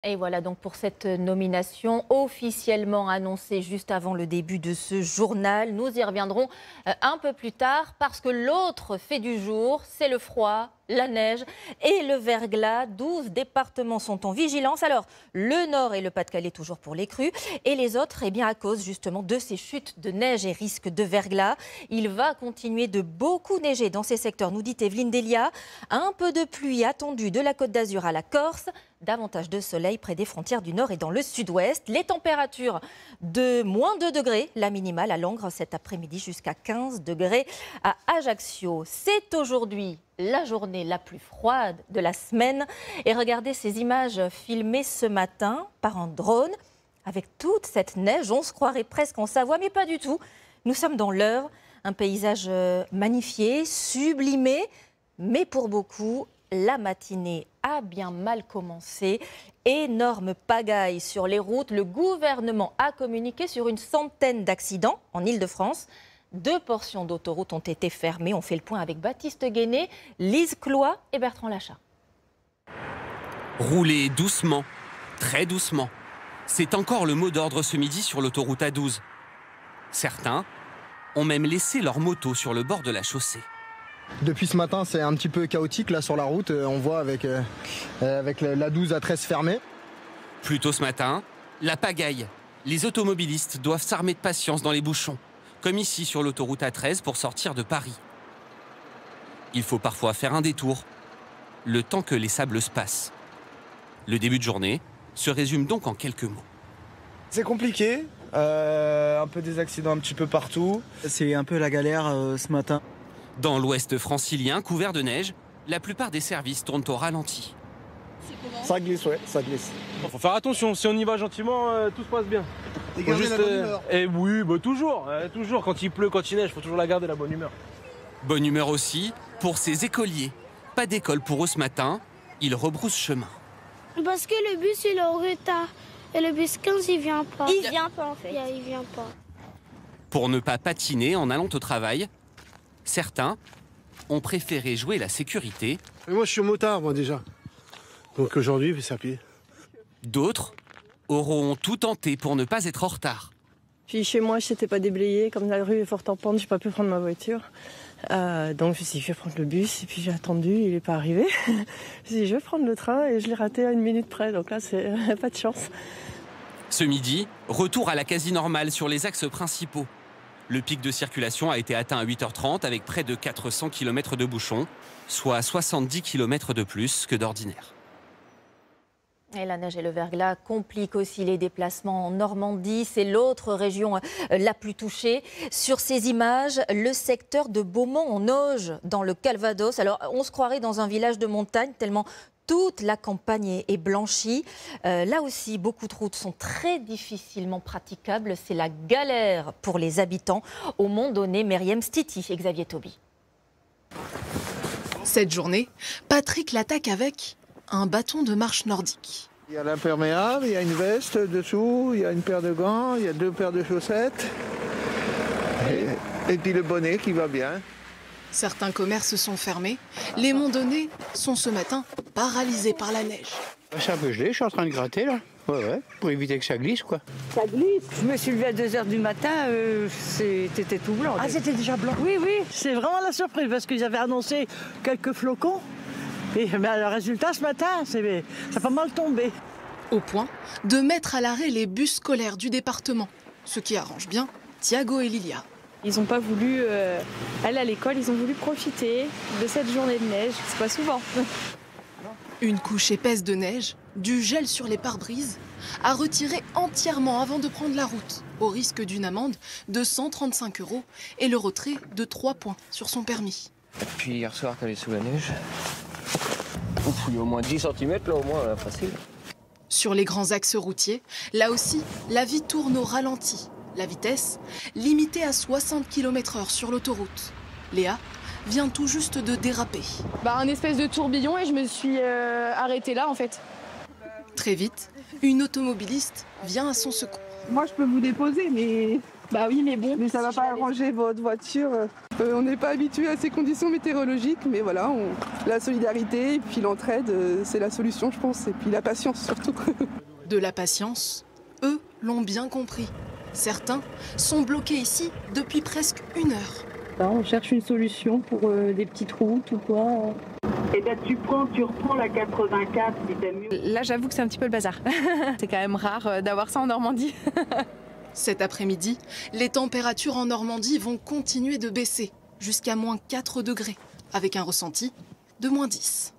Et voilà donc pour cette nomination officiellement annoncée juste avant le début de ce journal. Nous y reviendrons un peu plus tard parce que l'autre fait du jour, c'est le froid, la neige et le verglas. 12 départements sont en vigilance. Alors, le Nord et le Pas-de-Calais toujours pour les crues et les autres, eh bien, à cause justement de ces chutes de neige et risques de verglas. Il va continuer de beaucoup neiger dans ces secteurs, nous dit Evelyne Delia. Un peu de pluie attendue de la Côte d'Azur à la Corse. Davantage de soleil près des frontières du Nord et dans le Sud-Ouest. Les températures de moins 2 degrés, la minimale à Langres cet après-midi jusqu'à 15 degrés à Ajaccio. C'est aujourd'hui la journée la plus froide de la semaine. Et regardez ces images filmées ce matin par un drone. Avec toute cette neige, on se croirait presque en Savoie, mais pas du tout. Nous sommes dans l'Eure, un paysage magnifié, sublimé, mais pour beaucoup, la matinée a bien mal commencé. Énorme pagaille sur les routes. Le gouvernement a communiqué sur une centaine d'accidents en Île-de-France. 2 portions d'autoroute ont été fermées. On fait le point avec Baptiste Guéné, Lise Cloy et Bertrand Lachat. Rouler doucement, très doucement. C'est encore le mot d'ordre ce midi sur l'autoroute A12. Certains ont même laissé leur moto sur le bord de la chaussée. Depuis ce matin, c'est un petit peu chaotique là sur la route. On voit avec l'A12 A13 fermée. Plus tôt ce matin, la pagaille. Les automobilistes doivent s'armer de patience dans les bouchons, comme ici sur l'autoroute A13 pour sortir de Paris. Il faut parfois faire un détour, le temps que les sables se passent. Le début de journée se résume donc en quelques mots. C'est compliqué, un peu des accidents un petit peu partout. C'est un peu la galère ce matin. Dans l'ouest francilien, couvert de neige, la plupart des services tournent au ralenti. Ça glisse, ouais, ça glisse. Faut faire attention, si on y va gentiment, tout se passe bien. Et garder la bonne humeur. Et oui, bah toujours, quand il pleut, quand il neige, faut toujours la garder la bonne humeur. Bonne humeur aussi pour ces écoliers. Pas d'école pour eux ce matin, ils rebroussent chemin. Parce que le bus il est en retard et le bus 15 il vient pas. Il vient pas en fait. Il vient pas. Pour ne pas patiner en allant au travail, certains ont préféré jouer la sécurité. Mais moi je suis motard moi déjà. Donc aujourd'hui c'est à pied. D'autres auront tout tenté pour ne pas être en retard. Puis chez moi, je n'étais pas déblayée. Comme la rue est forte en pente, je n'ai pas pu prendre ma voiture. Donc je me suis dit, je vais prendre le bus. Et puis j'ai attendu, il n'est pas arrivé. Je me suis dit, je vais prendre le train et je l'ai raté à 1 minute près. Donc là, c'est pas de chance. Ce midi, retour à la quasi-normale sur les axes principaux. Le pic de circulation a été atteint à 8h30 avec près de 400 km de bouchons, soit 70 km de plus que d'ordinaire. Et la neige et le verglas compliquent aussi les déplacements en Normandie. C'est l'autre région la plus touchée. Sur ces images, le secteur de Beaumont-en-Auge, dans le Calvados. Alors, on se croirait dans un village de montagne, tellement toute la campagne est blanchie. Là aussi, beaucoup de routes sont très difficilement praticables. C'est la galère pour les habitants. Au Mont-Donné, Myriam Stiti et Xavier Tauby. Cette journée, Patrick l'attaque avec un bâton de marche nordique. Il y a l'imperméable, il y a une veste dessous, il y a une paire de gants, il y a 2 paires de chaussettes. Et puis le bonnet qui va bien. Certains commerces sont fermés. Les Monts-Donné sont ce matin paralysés par la neige. C'est un peu gelé, je suis en train de gratter là. Ouais, pour éviter que ça glisse quoi. Ça glisse. Je me suis levée à 2h du matin, c'était tout blanc. Ah, c'était déjà blanc? Oui, c'est vraiment la surprise parce qu'ils avaient annoncé quelques flocons. Et le résultat, ce matin, ça a pas mal tombé. Au point de mettre à l'arrêt les bus scolaires du département. Ce qui arrange bien Thiago et Lilia. Ils n'ont pas voulu aller à l'école, ils ont voulu profiter de cette journée de neige. C'est pas souvent. Une couche épaisse de neige, du gel sur les pare-brises, à retirer entièrement avant de prendre la route, au risque d'une amende de 135 € et le retrait de 3 points sur son permis. Puis hier soir, t'allais sous la neige. Ouf, il y a au moins 10 cm là, au moins, là, facile. Sur les grands axes routiers, là aussi, la vie tourne au ralenti. La vitesse, limitée à 60 km/h sur l'autoroute. Léa vient tout juste de déraper. Un espèce de tourbillon et je me suis arrêtée là en fait. Très vite, une automobiliste vient à son secours. Moi je peux vous déposer mais Bah oui, mais bon. Mais ça va pas arranger votre voiture. On n'est pas habitué à ces conditions météorologiques, mais voilà, la solidarité et puis l'entraide, c'est la solution, je pense. Et puis la patience surtout. De la patience, eux l'ont bien compris. Certains sont bloqués ici depuis presque 1 heure. On cherche une solution pour des petites routes ou quoi. Eh ben tu reprends la 84 si t'aimes mieux. Là j'avoue que c'est un petit peu le bazar. C'est quand même rare d'avoir ça en Normandie. Cet après-midi, les températures en Normandie vont continuer de baisser jusqu'à -4 degrés, avec un ressenti de -10.